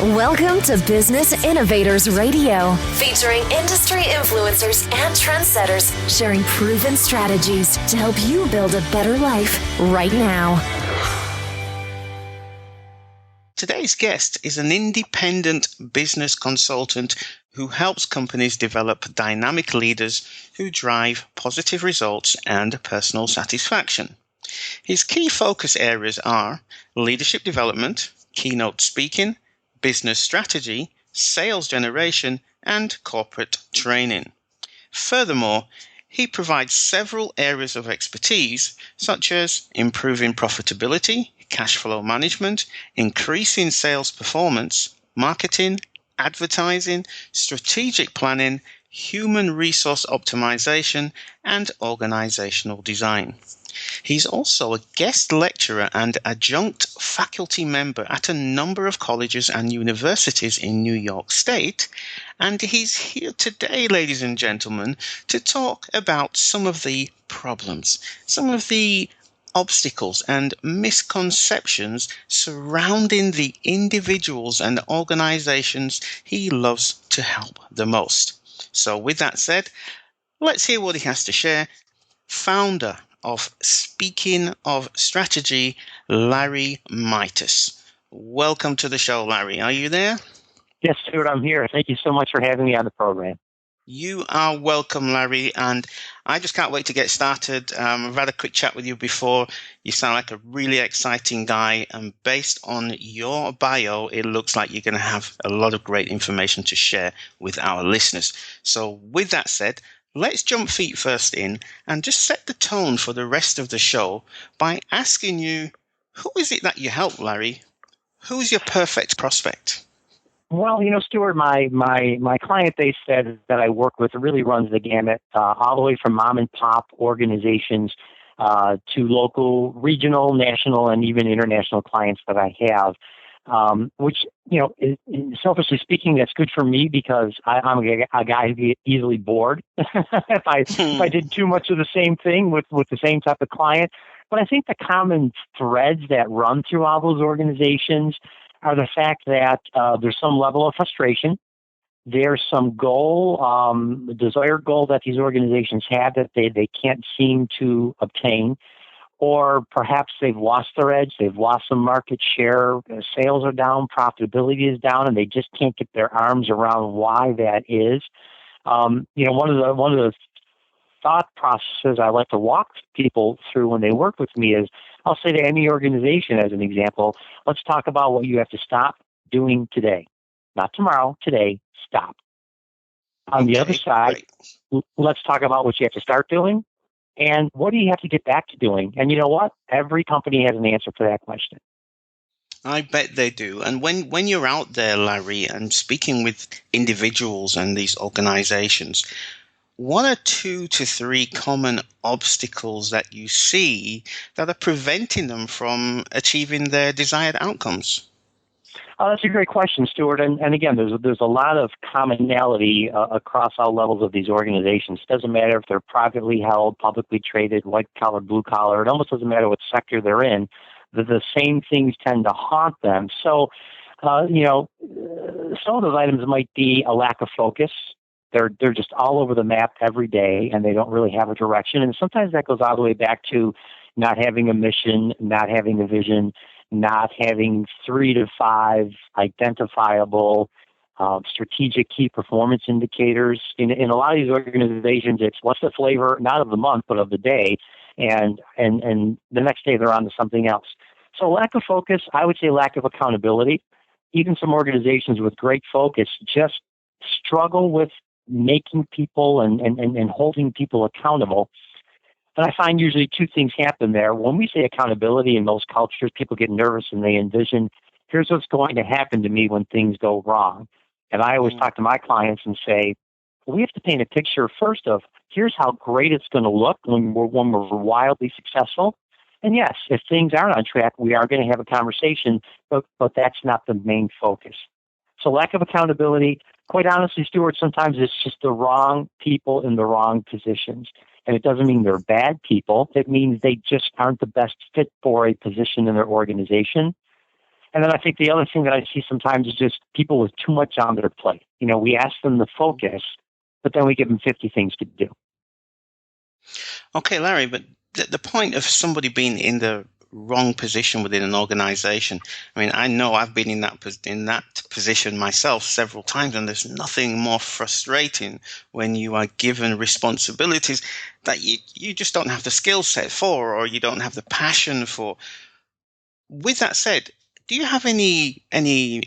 Welcome to Business Innovators Radio, featuring industry influencers and trendsetters sharing proven strategies to help you build a better life right now. Today's guest is an independent business consultant who helps companies develop dynamic leaders who drive positive results and personal satisfaction. His key focus areas are leadership development, keynote speaking, business strategy, sales generation, and corporate training. Furthermore, he provides several areas of expertise, such as improving profitability, cash flow management, increasing sales performance, marketing, advertising, strategic planning, human resource optimization, and organizational design. He's also a guest lecturer and adjunct faculty member at a number of colleges and universities in New York State, and he's here today, ladies and gentlemen, to talk about some of the problems, some of the obstacles and misconceptions surrounding the individuals and organizations he loves to help the most. So with that said, let's hear what he has to share. Founder of Speaking of Strategy, Larry Mietus. Welcome to the show, Larry. Are you there? Yes, Stuart, I'm here. Thank you so much for having me on the program. You are welcome, Larry, and I just can't wait to get started. I've had a quick chat with you before. You sound like a really exciting guy, and based on your bio, it looks like you're going to have a lot of great information to share with our listeners. So with that said, let's jump feet first in and just set the tone for the rest of the show by asking you, who is it that you help, Larry? Who's your perfect prospect? Well, Stuart, my client base that I work with really runs the gamut, all the way from mom and pop organizations to local, regional, national, and even international clients that I have. Which, selfishly speaking, that's good for me because I'm a guy who gets easily bored if I did too much of the same thing with the same type of client. But I think the common threads that run through all those organizations are the fact that there's some level of frustration. There's some goal, desired goal that these organizations have that they can't seem to obtain. Or perhaps they've lost their edge, they've lost some market share, sales are down, profitability is down, and they just can't get their arms around why that is. One of the thought processes I like to walk people through when they work with me is, I'll say to any organization as an example, let's talk about what you have to stop doing today. Not tomorrow, today, stop. On the other side, let's talk about what you have to start doing. And what do you have to get back to doing? And you know what? Every company has an answer for that question. I bet they do. And when you're out there, Larry, and speaking with individuals and these organizations, what are 2 to 3 common obstacles that you see that are preventing them from achieving their desired outcomes? Oh, that's a great question, Stuart. And again, there's a lot of commonality across all levels of these organizations. It doesn't matter if they're privately held, publicly traded, white collar, blue collar. It almost doesn't matter what sector they're in. The same things tend to haunt them. So, some of those items might be a lack of focus. They're just all over the map every day, and they don't really have a direction. And sometimes that goes all the way back to not having a mission, not having a vision, not having 3 to 5 identifiable strategic key performance indicators. In a lot of these organizations, it's what's the flavor, not of the month, but of the day, and the next day they're on to something else. So lack of focus, I would say lack of accountability. Even some organizations with great focus just struggle with making people and holding people accountable. And I find usually 2 things happen there. When we say accountability in those cultures, people get nervous and they envision, here's what's going to happen to me when things go wrong. And I always talk to my clients and say, we have to paint a picture first of, here's how great it's going to look when we're wildly successful. And yes, if things aren't on track, we are going to have a conversation, but that's not the main focus. So lack of accountability, quite honestly, Stuart, sometimes it's just the wrong people in the wrong positions. And it doesn't mean they're bad people. It means they just aren't the best fit for a position in their organization. And then I think the other thing that I see sometimes is just people with too much on their plate. We ask them to focus, but then we give them 50 things to do. Okay, Larry, but the point of somebody being in the wrong position within an organization, I mean, I know I've been in that position myself several times, and there's nothing more frustrating when you are given responsibilities that you just don't have the skill set for, or you don't have the passion for. With that said, do you have any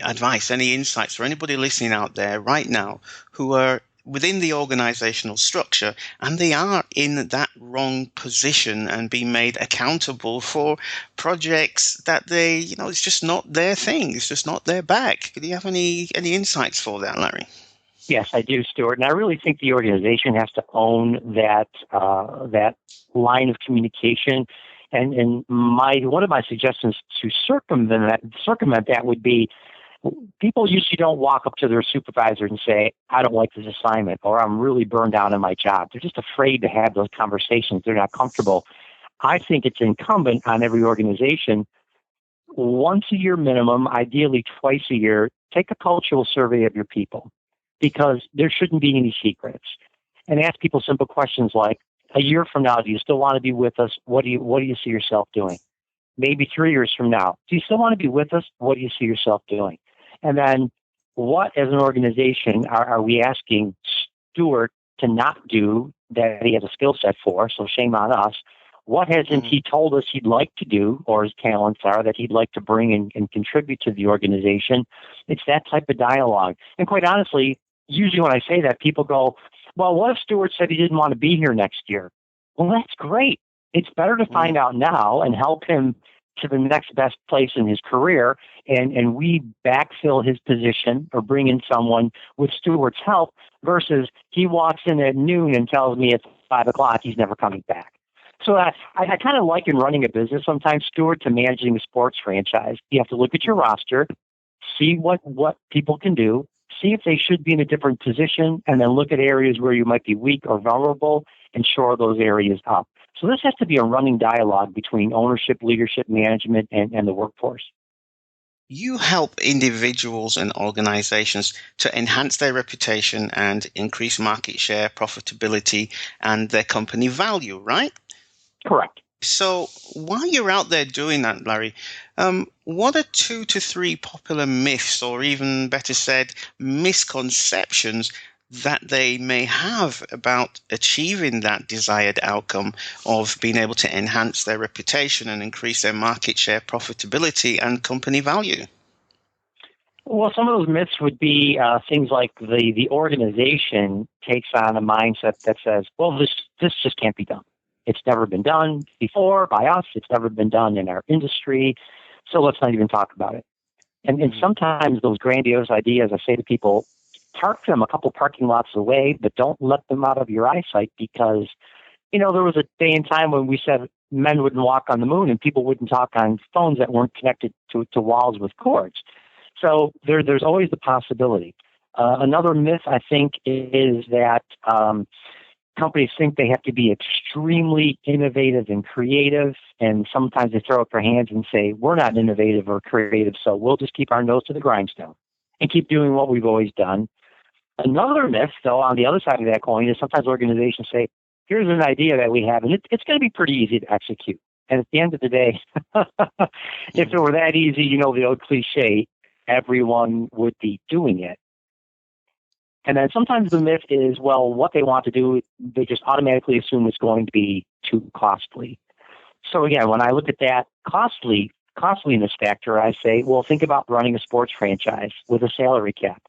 advice, any insights for anybody listening out there right now who are within the organizational structure and they are in that wrong position and being made accountable for projects that it's just not their thing, it's just not their bag? Do you have any insights for that, Larry? Yes, I do, Stuart. And I really think the organization has to own that line of communication. And one of my suggestions to circumvent that would be, people usually don't walk up to their supervisor and say, I don't like this assignment, or I'm really burned out in my job. They're just afraid to have those conversations. They're not comfortable. I think it's incumbent on every organization, once a year minimum, ideally twice a year, take a cultural survey of your people, because there shouldn't be any secrets. And ask people simple questions like, a year from now, do you still want to be with us? What do you see yourself doing? Maybe 3 years from now, do you still want to be with us? What do you see yourself doing? And then what, as an organization, are we asking Stuart to not do that he has a skill set for? So shame on us. What hasn't he told us he'd like to do, or his talents are, that he'd like to bring and contribute to the organization? It's that type of dialogue. And quite honestly, usually when I say that, people go, well, what if Stuart said he didn't want to be here next year? Well, that's great. It's better to find out now and help him to the next best place in his career, and we backfill his position or bring in someone with Stuart's help, versus he walks in at noon and tells me it's 5 o'clock he's never coming back. So I kind of liken running a business sometimes, Stuart, to managing a sports franchise. You have to look at your roster, see what people can do, see if they should be in a different position, and then look at areas where you might be weak or vulnerable and shore those areas up. So this has to be a running dialogue between ownership, leadership, management, and the workforce. You help individuals and organizations to enhance their reputation and increase market share, profitability, and their company value, right? Correct. So while you're out there doing that, Larry, what are 2 to 3 popular myths, or even better said, misconceptions that they may have about achieving that desired outcome of being able to enhance their reputation and increase their market share, profitability, and company value? Well, some of those myths would be things like the organization takes on a mindset that says, well, this just can't be done. It's never been done before by us. It's never been done in our industry. So let's not even talk about it. And sometimes those grandiose ideas, I say to people, park them a couple parking lots away, but don't let them out of your eyesight, because, there was a day and time when we said men wouldn't walk on the moon and people wouldn't talk on phones that weren't connected to walls with cords. So there's always the possibility. Another myth, I think, is that companies think they have to be extremely innovative and creative, and sometimes they throw up their hands and say, we're not innovative or creative, so we'll just keep our nose to the grindstone and keep doing what we've always done. Another myth, though, on the other side of that coin, is sometimes organizations say, here's an idea that we have, and it's going to be pretty easy to execute. And at the end of the day, if it were that easy, the old cliche, everyone would be doing it. And then sometimes the myth is, well, what they want to do, they just automatically assume it's going to be too costly. So again, when I look at that costliness factor, I say, well, think about running a sports franchise with a salary cap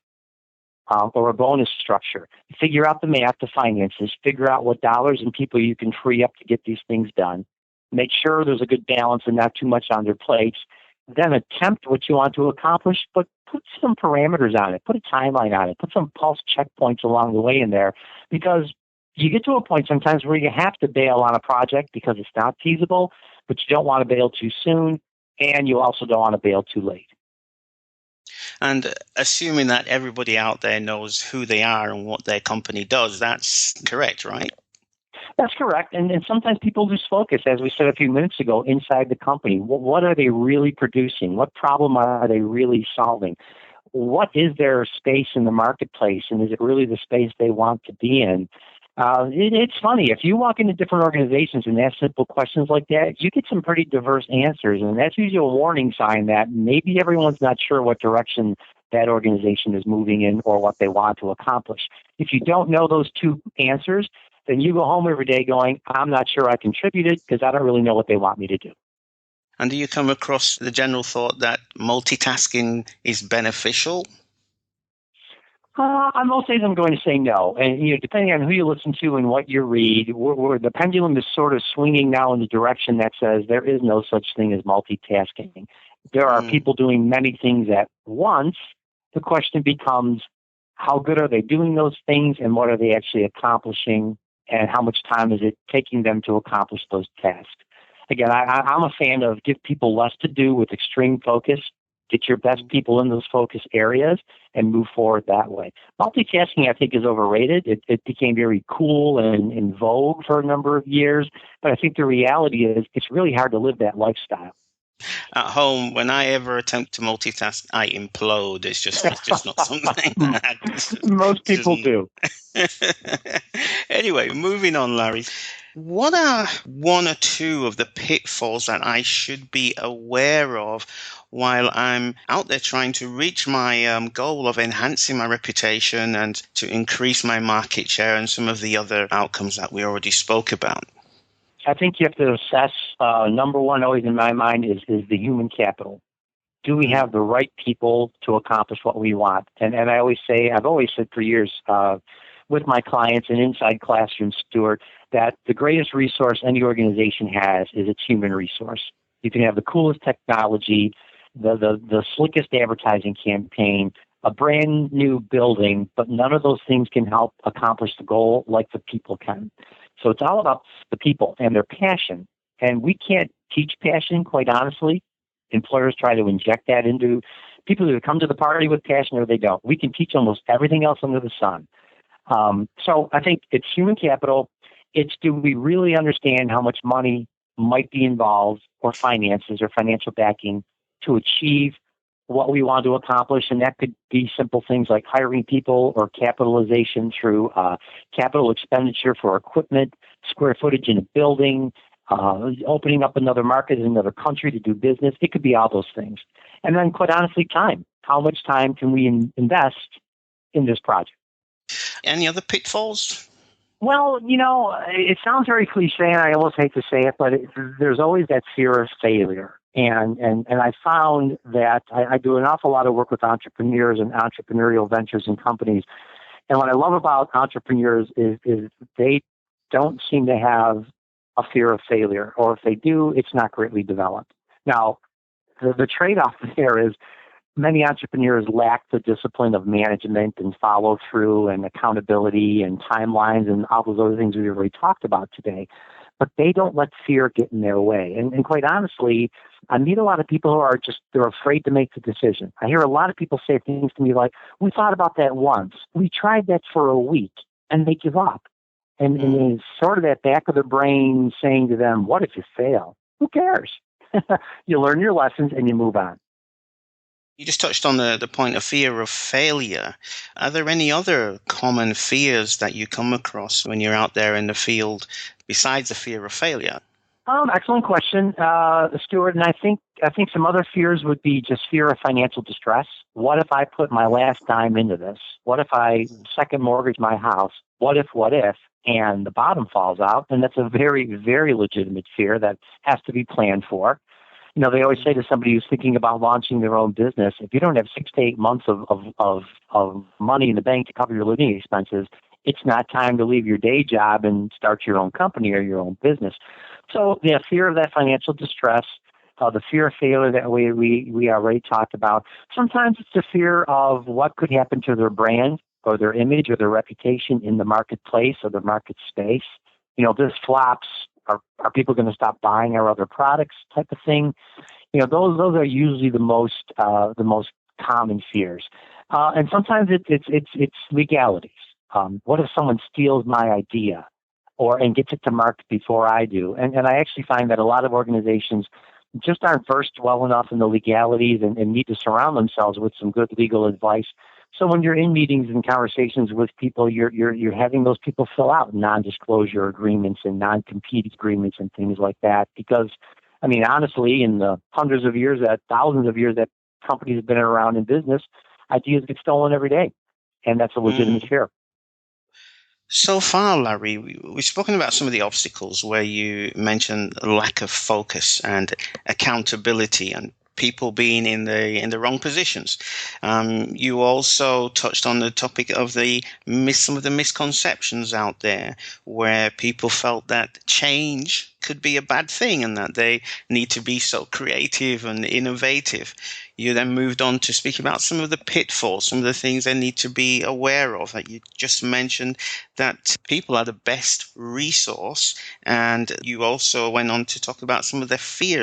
or a bonus structure. Figure out the math, the finances, figure out what dollars and people you can free up to get these things done. Make sure there's a good balance and not too much on their plates. Then attempt what you want to accomplish, but put some parameters on it, put a timeline on it, put some pulse checkpoints along the way in there, because you get to a point sometimes where you have to bail on a project because it's not feasible, but you don't want to bail too soon, and you also don't want to bail too late. And assuming that everybody out there knows who they are and what their company does, that's correct, right? That's correct. And sometimes people lose focus, as we said a few minutes ago, inside the company. What are they really producing? What problem are they really solving? What is their space in the marketplace, and is it really the space they want to be in? It's funny. If you walk into different organizations and ask simple questions like that, you get some pretty diverse answers, and that's usually a warning sign that maybe everyone's not sure what direction that organization is moving in or what they want to accomplish. If you don't know those two answers, then you go home every day going, I'm not sure I contributed because I don't really know what they want me to do. And do you come across the general thought that multitasking is beneficial? On most days, I'm going to say no. And depending on who you listen to and what you read, the pendulum is sort of swinging now in the direction that says there is no such thing as multitasking. There are people doing many things at once. The question becomes, how good are they doing those things, and what are they actually accomplishing, and how much time is it taking them to accomplish those tasks? Again, I'm a fan of give people less to do with extreme focus, get your best people in those focus areas, and move forward that way. Multitasking, I think, is overrated. It became very cool and in vogue for a number of years, but I think the reality is it's really hard to live that lifestyle. At home, when I ever attempt to multitask, I implode. It's just not something that most people do. Anyway, moving on, Larry. What are one or two of the pitfalls that I should be aware of while I'm out there trying to reach my goal of enhancing my reputation and to increase my market share and some of the other outcomes that we already spoke about? I think you have to assess, number one, always in my mind, is the human capital. Do we have the right people to accomplish what we want? And I've always said for years with my clients and inside classrooms, Stuart, that the greatest resource any organization has is its human resource. You can have the coolest technology, the slickest advertising campaign, a brand new building, but none of those things can help accomplish the goal like the people can. So it's all about the people and their passion. And we can't teach passion, quite honestly. Employers try to inject that into people who come to the party with passion or they don't. We can teach almost everything else under the sun. So I think it's human capital. It's do we really understand how much money might be involved or finances or financial backing to achieve what we want to accomplish, and that could be simple things like hiring people or capitalization through capital expenditure for equipment, square footage in a building, opening up another market in another country to do business. It could be all those things. And then, quite honestly, time. How much time can we invest in this project? Any other pitfalls? Well, it sounds very cliche, and I almost hate to say it, but there's always that fear of failure. And I found that I do an awful lot of work with entrepreneurs and entrepreneurial ventures and companies. And what I love about entrepreneurs is they don't seem to have a fear of failure, or if they do, it's not greatly developed. Now, the trade-off there is many entrepreneurs lack the discipline of management and follow through and accountability and timelines and all those other things we've already talked about today. But they don't let fear get in their way. And quite honestly, I meet a lot of people who are they're afraid to make the decision. I hear a lot of people say things to me like, we thought about that once. We tried that for a week, and they give up. And it's sort of that back of the brain saying to them, what if you fail? Who cares? You learn your lessons and you move on. You just touched on the point of fear of failure. Are there any other common fears that you come across when you're out there in the field besides the fear of failure? Excellent question, Stuart. And I think some other fears would be just fear of financial distress. What if I put my last dime into this? What if I second mortgage my house? What if, and the bottom falls out? And that's a very, very legitimate fear that has to be planned for. They always say to somebody who's thinking about launching their own business, if you don't have 6 to 8 months of money in the bank to cover your living expenses, it's not time to leave your day job and start your own company or your own business. So the fear of that financial distress, the fear of failure that we already talked about. Sometimes it's the fear of what could happen to their brand or their image or their reputation in the marketplace or the market space. This flops. Are people going to stop buying our other products type of thing? Those are usually the most common fears. And sometimes it's legalities. What if someone steals my idea? and gets it to market before I do. And I actually find that a lot of organizations just aren't versed well enough in the legalities and need to surround themselves with some good legal advice. So when you're in meetings and conversations with people, you're having those people fill out non-disclosure agreements and non-compete agreements and things like that. Because, I mean, honestly, in the thousands of years that companies have been around in business, ideas get stolen every day, and that's a legitimate fear. So far, Larry, we've spoken about some of the obstacles where you mentioned lack of focus and accountability and people being in the wrong positions. You also touched on the topic of some of the misconceptions out there where people felt that change could be a bad thing and that they need to be so creative and innovative. You then moved on to speak about some of the pitfalls, some of the things they need to be aware of. Like you just mentioned that people are the best resource, and you also went on to talk about some of their fear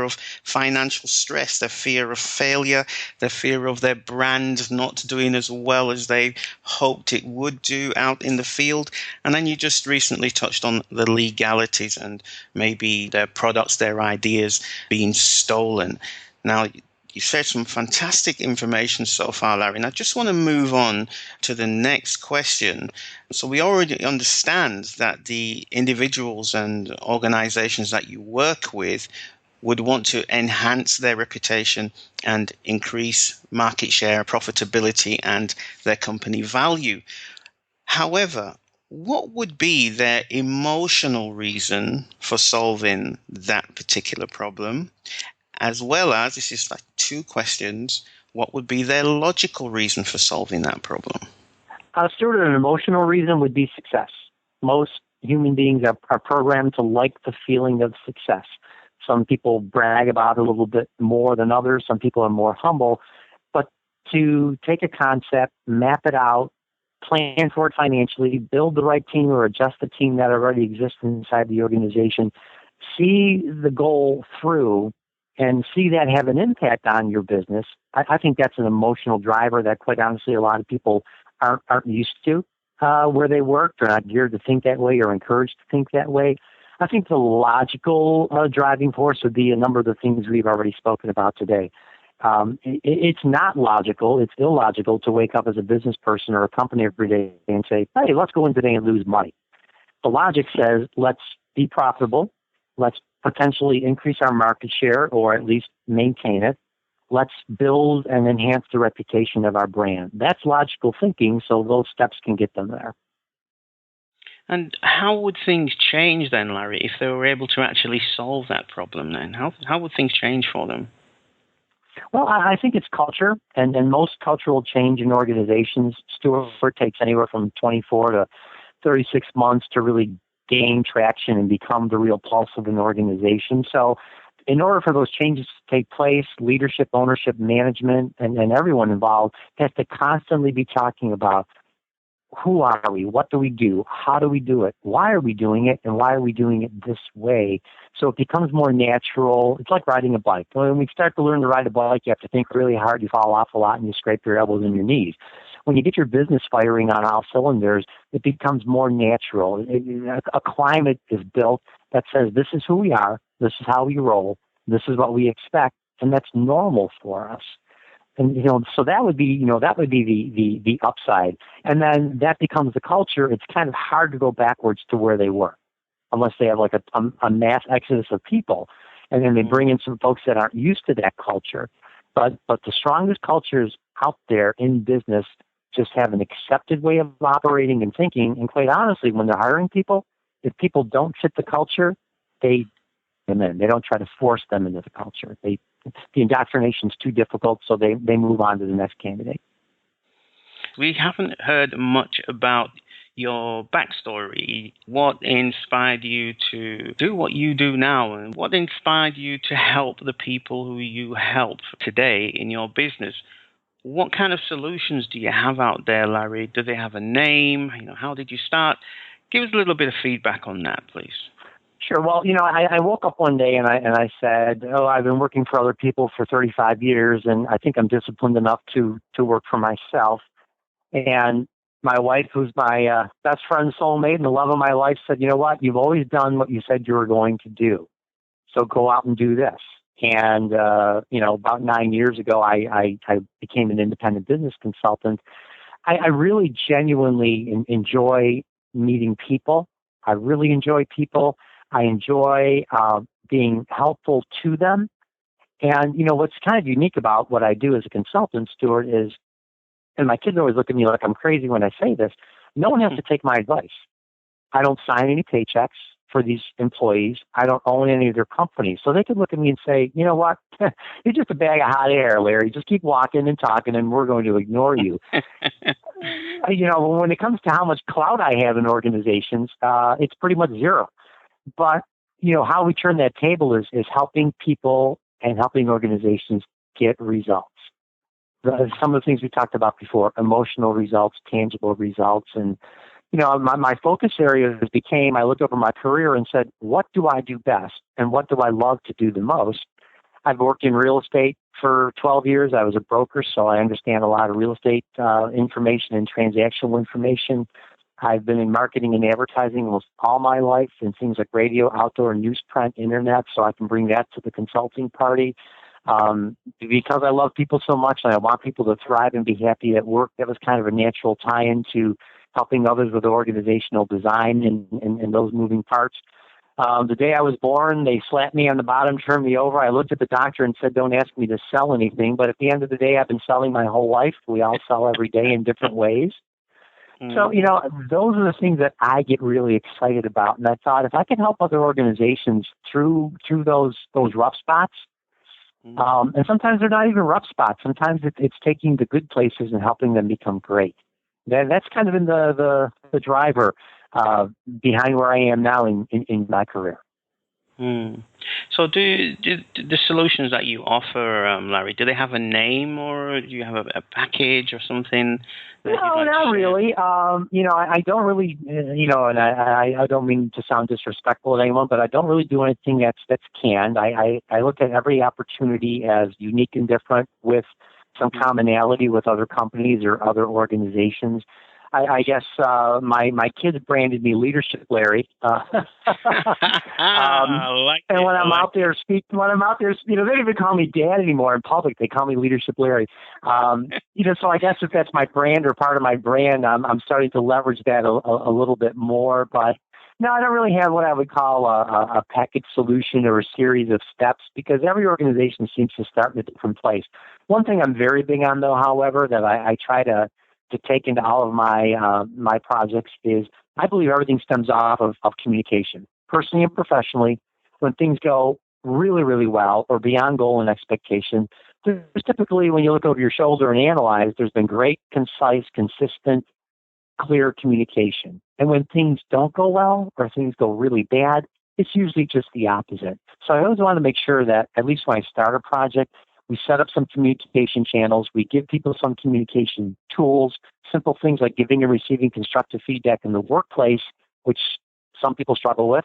of financial stress, their fear of failure, their fear of their brand not doing as well as they hoped it would do out in the field. And then you just recently touched on the legalities and maybe their products, their ideas being stolen. Now, you shared some fantastic information so far, Larry, and I just want to move on to the next question. So we already understand that the individuals and organizations that you work with would want to enhance their reputation and increase market share, profitability, and their company value. However, what would be their emotional reason for solving that particular problem? As well as, this is like two questions, what would be their logical reason for solving that problem? Stuart, an emotional reason would be success. Most human beings are programmed to like the feeling of success. Some people brag about it a little bit more than others. Some people are more humble. But to take a concept, map it out, plan for it financially, build the right team or adjust the team that already exists inside the organization, see the goal through, and see that have an impact on your business, I think that's an emotional driver that, quite honestly, a lot of people aren't used to where they work. They're not geared to think that way or encouraged to think that way. I think the logical driving force would be a number of the things we've already spoken about today. It's not logical. It's illogical to wake up as a business person or a company every day and say, hey, let's go in today and lose money. The logic says, let's be profitable. Let's potentially increase our market share or at least maintain it. Let's build and enhance the reputation of our brand. That's logical thinking, so those steps can get them there. And how would things change then, Larry, if they were able to actually solve that problem then? How would things change for them? Well, I think it's culture, and most cultural change in organizations, Stuart, takes anywhere from 24 to 36 months to really gain traction and become the real pulse of an organization. So in order for those changes to take place, leadership, ownership, management, and everyone involved has to constantly be talking about who are we, what do we do, how do we do it, why are we doing it, and why are we doing it this way? So it becomes more natural. It's like riding a bike. When we start to learn to ride a bike, you have to think really hard, you fall off a lot, and you scrape your elbows and your knees. When you get your business firing on all cylinders, it becomes more natural. A climate is built that says this is who we are, this is how we roll, this is what we expect, and that's normal for us. And so that would be the upside. And then that becomes the culture. It's kind of hard to go backwards to where they were, unless they have like a mass exodus of people, and then they bring in some folks that aren't used to that culture. But the strongest cultures out there in business just have an accepted way of operating and thinking. And quite honestly, when they're hiring people, if people don't fit the culture, they don't try to force them into the culture. The indoctrination is too difficult, so they move on to the next candidate. We haven't heard much about your backstory. What inspired you to do what you do now, and what inspired you to help the people who you help today in your business? What kind of solutions do you have out there, Larry? Do they have a name? How did you start? Give us a little bit of feedback on that, please. Sure. Well, I woke up one day and I said, I've been working for other people for 35 years, and I think I'm disciplined enough to work for myself. And my wife, who's my best friend, soulmate, and the love of my life, said, you know what, you've always done what you said you were going to do. So go out and do this. And, about 9 years ago, I became an independent business consultant. I really genuinely enjoy meeting people. I really enjoy people. I enjoy being helpful to them. And, what's kind of unique about what I do as a consultant, Stuart, is, and my kids always look at me like I'm crazy when I say this, no one has to take my advice. I don't sign any paychecks for these employees. I don't own any of their companies. So they could look at me and say, you know what, you're just a bag of hot air, Larry. Just keep walking and talking and we're going to ignore you. When it comes to how much clout I have in organizations, it's pretty much zero. But, how we turn that table is helping people and helping organizations get results. Some of the things we talked about before, emotional results, tangible results. And, my focus areas became, I looked over my career and said, what do I do best? And what do I love to do the most? I've worked in real estate for 12 years. I was a broker, so I understand a lot of real estate information and transactional information. I've been in marketing and advertising almost all my life in things like radio, outdoor, newsprint, internet, so I can bring that to the consulting party. Because I love people so much and I want people to thrive and be happy at work, that was kind of a natural tie-in to helping others with organizational design and those moving parts. The day I was born, they slapped me on the bottom, turned me over. I looked at the doctor and said, don't ask me to sell anything. But at the end of the day, I've been selling my whole life. We all sell every day in different ways. So, those are the things that I get really excited about. And I thought if I could help other organizations through those rough spots, and sometimes they're not even rough spots. Sometimes it's taking the good places and helping them become great. That's kind of been the driver behind where I am now in my career. So do the solutions that you offer, Larry, do they have a name or do you have a package or something? No, not really. I don't really, and I don't mean to sound disrespectful to anyone, but I don't really do anything that's canned. I look at every opportunity as unique and different with some commonality with other companies or other organizations. I guess my kids branded me Leadership Larry. And when I'm out there speaking, they don't even call me Dad anymore in public. They call me Leadership Larry. So I guess if that's my brand or part of my brand, I'm starting to leverage that a little bit more. But no, I don't really have what I would call a package solution or a series of steps because every organization seems to start in a different place. One thing I'm very big on, though, however, that I try to take into all of my projects is I believe everything stems off of communication, personally and professionally. When things go really, really well or beyond goal and expectation, there's typically, when you look over your shoulder and analyze, there's been great, concise, consistent, clear communication. And when things don't go well or things go really bad, it's usually just the opposite. So I always want to make sure that at least when I start a project, we set up some communication channels. We give people some communication tools, simple things like giving and receiving constructive feedback in the workplace, which some people struggle with.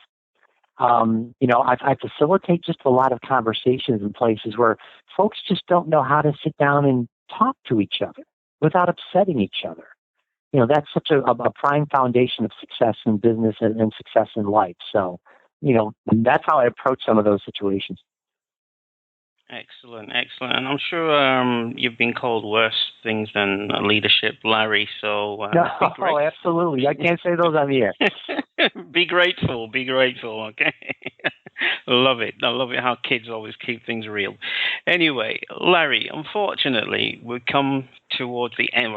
I facilitate just a lot of conversations in places where folks just don't know how to sit down and talk to each other without upsetting each other. That's such a prime foundation of success in business and success in life. So, that's how I approach some of those situations. Excellent. And I'm sure you've been called worse things than Leadership Larry, so... no, absolutely. I can't say those on the air. Be grateful, okay? Love it. I love it how kids always keep things real. Anyway, Larry, unfortunately, we're coming towards the end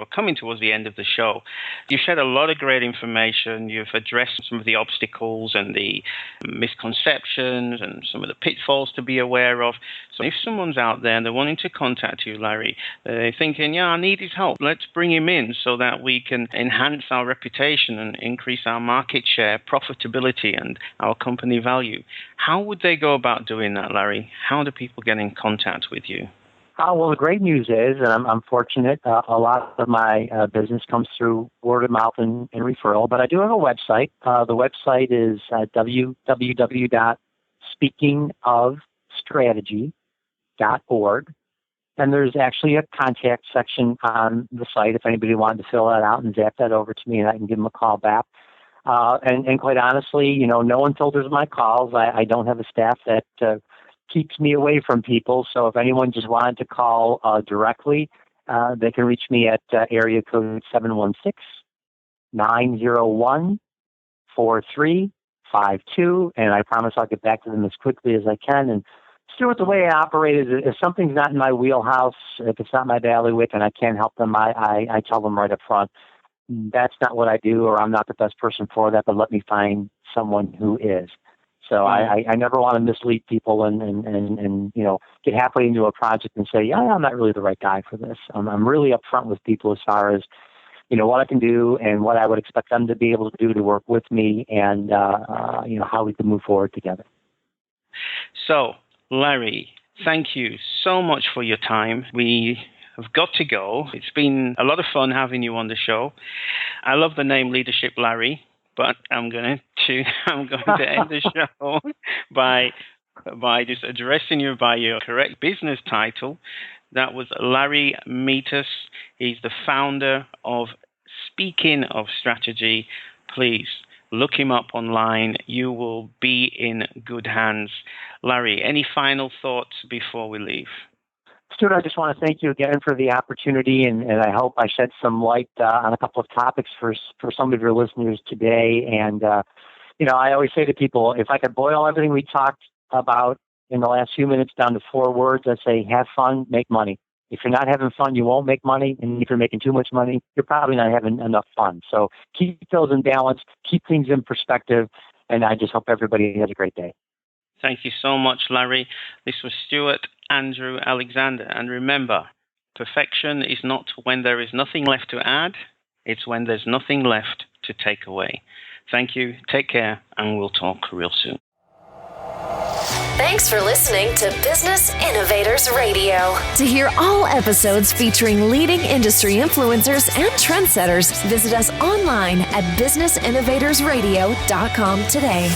of the show. You've shared a lot of great information. You've addressed some of the obstacles and the misconceptions and some of the pitfalls to be aware of. So if someone's out there and they're wanting to contact you, Larry, they're thinking, I need his help. Let's bring him in so that we can enhance our reputation and increase our market share, profitability, and our company value. How would they go about doing that, Larry? How do people get in contact with you? Well, the great news is, and I'm fortunate, a lot of my business comes through word of mouth and referral, but I do have a website. The website is www.speakingofstrategy.org. And there's actually a contact section on the site if anybody wanted to fill that out and zap that over to me, and I can give them a call back. And quite honestly, no one filters my calls. I don't have a staff that keeps me away from people. So if anyone just wanted to call directly, they can reach me at area code 716-901-4352. And I promise I'll get back to them as quickly as I can. And Stuart, the way I operate is if something's not in my wheelhouse, if it's not my bailiwick and I can't help them, I tell them right up front, that's not what I do, or I'm not the best person for that, but let me find someone who is. So I never want to mislead people and get halfway into a project and say, yeah, I'm not really the right guy for this. I'm really upfront with people as far as, what I can do and what I would expect them to be able to do to work with me and, how we can move forward together. So, Larry, thank you so much for your time. We have got to go. It's been a lot of fun having you on the show. I love the name Leadership Larry, but I'm going to end the show by just addressing you by your correct business title. That was Larry Mietus. He's the founder of Speaking of Strategy. Please look him up online. You will be in good hands. Larry, any final thoughts before we leave? Stuart, I just want to thank you again for the opportunity, and I hope I shed some light on a couple of topics for some of your listeners today. And, I always say to people, if I could boil everything we talked about in the last few minutes down to 4 words, I'd say have fun, make money. If you're not having fun, you won't make money. And if you're making too much money, you're probably not having enough fun. So keep those in balance, keep things in perspective, and I just hope everybody has a great day. Thank you so much, Larry. This was Stuart Andrew Alexander. And remember, perfection is not when there is nothing left to add. It's when there's nothing left to take away. Thank you. Take care, and we'll talk real soon. Thanks for listening to Business Innovators Radio. To hear all episodes featuring leading industry influencers and trendsetters, visit us online at businessinnovatorsradio.com today.